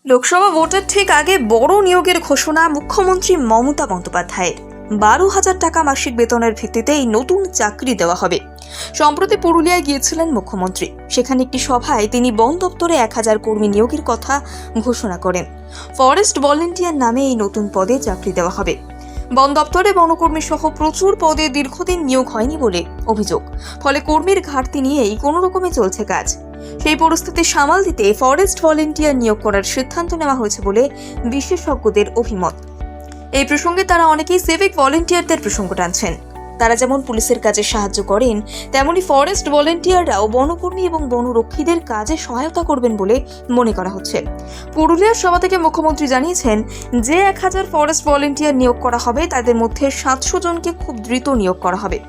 লোকসভা ভোটের ঠিক আগে বড় নিয়োগের ঘোষণা মুখ্যমন্ত্রী মমতা বন্দ্যোপাধ্যায়ের। 12,000 টাকা মাসিক বেতনের ভিত্তিতে এই নতুন চাকরি দেওয়া হবে। সম্প্রতি পুরুলিয়ায় গিয়েছিলেন মুখ্যমন্ত্রী। সেখানে একটি সভায় তিনি বন দপ্তরে 1,000 কর্মী নিয়োগের কথা ঘোষণা করেন। ফরেস্ট ভলেন্টিয়ার নামে এই নতুন পদে চাকরি দেওয়া হবে। বন দপ্তরে বনকর্মী সহ প্রচুর পদে দীর্ঘদিন নিয়োগ হয়নি বলে অভিযোগ। ফলে কর্মীর ঘাটতি নিয়েই কোনো রকমে চলছে কাজ। সেই পরিস্থিতি সামাল দিতে ফরেস্ট ভলেন্টিয়ার নিয়োগ করার সিদ্ধান্ত নেওয়া হয়েছে বলে বিশেষজ্ঞদের অভিমত। এই প্রসঙ্গে তারা অনেকেই সিভিক ভলেন্টিয়ারদের প্রসঙ্গ টানছেন। তারা যেমন পুলিশের কাজে সাহায্য করেন, তেমনি ফরেস্ট ভলেন্টিয়াররাও বনকর্মী এবং বনরক্ষীদের কাজে সহায়তা করবেন বলে মনে করা হচ্ছে। পুরুলিয়ার সভা থেকে মুখ্যমন্ত্রী জানিয়েছেন যে 1,000 ফরেস্ট ভলেন্টিয়ার নিয়োগ করা হবে তাদের মধ্যে 700 জনকে খুব দ্রুত নিয়োগ করা হবে।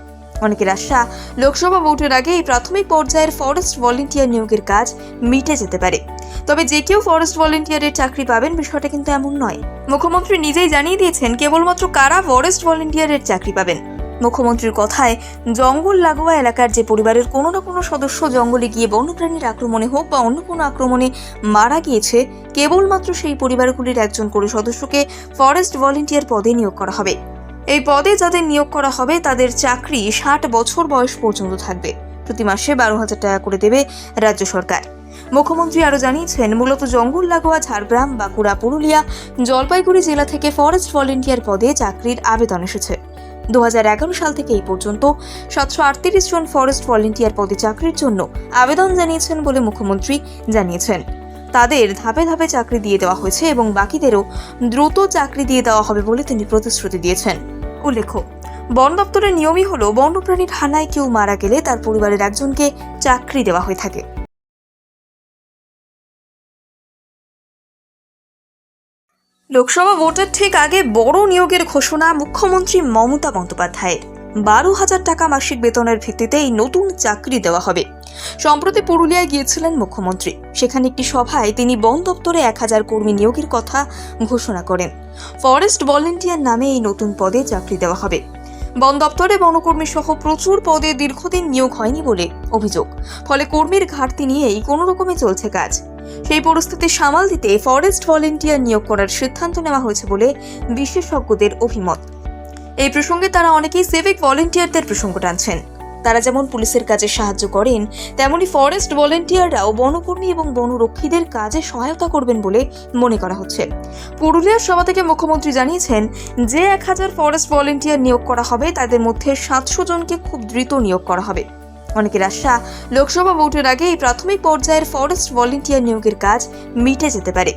অনেকের আশা, লোকসভা ভোটের আগে এই প্রাথমিক পর্যায়ের ফরেস্ট ভলেন্টিয়ার নিয়োগের কাজ মিটে যেতে পারে। তবে যে কেউ ফরেস্ট ভলেন্টিয়ারের চাকরি পাবেন বিষয়টা কিন্তু এমন নয়। মুখ্যমন্ত্রী নিজেই জানিয়ে দিয়েছেন কেবলমাত্র কারা ফরেস্ট ভলেন্টিয়ারের চাকরি পাবেন। মুখ্যমন্ত্রীর কথায়, জঙ্গল লাগোয়া এলাকার যে পরিবারের কোনো না কোনো সদস্য জঙ্গলে গিয়ে বন্যপ্রাণীর আক্রমণে হোক বা অন্য কোনো আক্রমণে মারা গিয়েছে, কেবলমাত্র সেই পরিবারগুলির একজন করে সদস্যকে ফরেস্ট ভলেন্টিয়ার পদে নিয়োগ করা হবে। এই পদে যাদের নিয়োগ করা হবে তাদের চাকরি 60 বছর বয়স পর্যন্ত থাকবে। প্রতি মাসে 12,000 টাকা করে দেবে রাজ্য সরকার। মুখ্যমন্ত্রী আরও জানিয়েছেন, মূলত জঙ্গল লাগোয়া ঝাড়গ্রাম, বাঁকুড়া, পুরুলিয়া, জলপাইগুড়ি জেলা থেকে ফরেস্ট ভলেন্টিয়ার পদে চাকরির আবেদন এসেছে। 2011 সাল থেকে এই পর্যন্ত 738 জন ফরেস্ট ভলেন্টিয়ার পদে চাকরির জন্য আবেদন জানিয়েছেন বলে মুখ্যমন্ত্রী জানিয়েছেন। তাদের ধাপে ধাপে চাকরি দিয়ে দেওয়া হয়েছে এবং বাকিদেরও দ্রুত চাকরি দিয়ে দেওয়া হবে বলে তিনি প্রতিশ্রুতি দিয়েছেন। উল্লেখ্য, বন দপ্তরের নিয়মই হলো বন্যপ্রাণীর হানায় কেউ মারা গেলে তার পরিবারের একজনকে চাকরি দেওয়া হয়ে থাকে। লোকসভা ভোটের ঠিক আগে বড় নিয়োগের ঘোষণা মুখ্যমন্ত্রী মমতা বন্দ্যোপাধ্যায়ের। 12,000 টাকা মাসিক বেতনের ভিত্তিতে এই নতুন চাকরি দেওয়া হবে। সম্প্রতি পুরুলিয়ায় গিয়েছিলেন মুখ্যমন্ত্রী। সেখানে একটি সভায় তিনি বন দপ্তরে 1,000 কর্মী নিয়োগের কথা ঘোষণা করেন। ফরেস্ট ভলেন্টিয়ার নামে এই নতুন পদে চাকরি দেওয়া হবে। বন দপ্তরে বনকর্মী সহ প্রচুর পদে দীর্ঘদিন নিয়োগ হয়নি বলে অভিযোগ। ফলে কর্মীর ঘাটতি নিয়েই কোনো রকমে চলছে কাজ। সেই পরিস্থিতি সামাল দিতে ফরেস্ট ভলেন্টিয়ার নিয়োগ করার সিদ্ধান্ত নেওয়া হয়েছে বলে বিশেষজ্ঞদের অভিমত। এই প্রসঙ্গে তারা অনেকেই সিভিক ভলেন্টিয়ারদের প্রসঙ্গ টানছেন। তারা যেমন পুলিশের কাজে সাহায্য করেন, তেমনি ফরেস্ট ভলেন্টিয়াররাও বনকর্মী এবং বনরক্ষীদের কাজে সহায়তা করবেন বলে মনে করা হচ্ছে। পুরুলিয়ার সভা থেকে মুখ্যমন্ত্রী জানিয়েছেন যে 1,000 ফরেস্ট ভলেন্টিয়ার নিয়োগ করা হবে তাদের মধ্যে 700 জনকে খুব দ্রুত নিয়োগ করা হবে। অনেকের আশা, লোকসভা ভোটের আগে এই প্রাথমিক পর্যায়ের ফরেস্ট ভলেন্টিয়ার নিয়োগের কাজ মিটে যেতে পারে।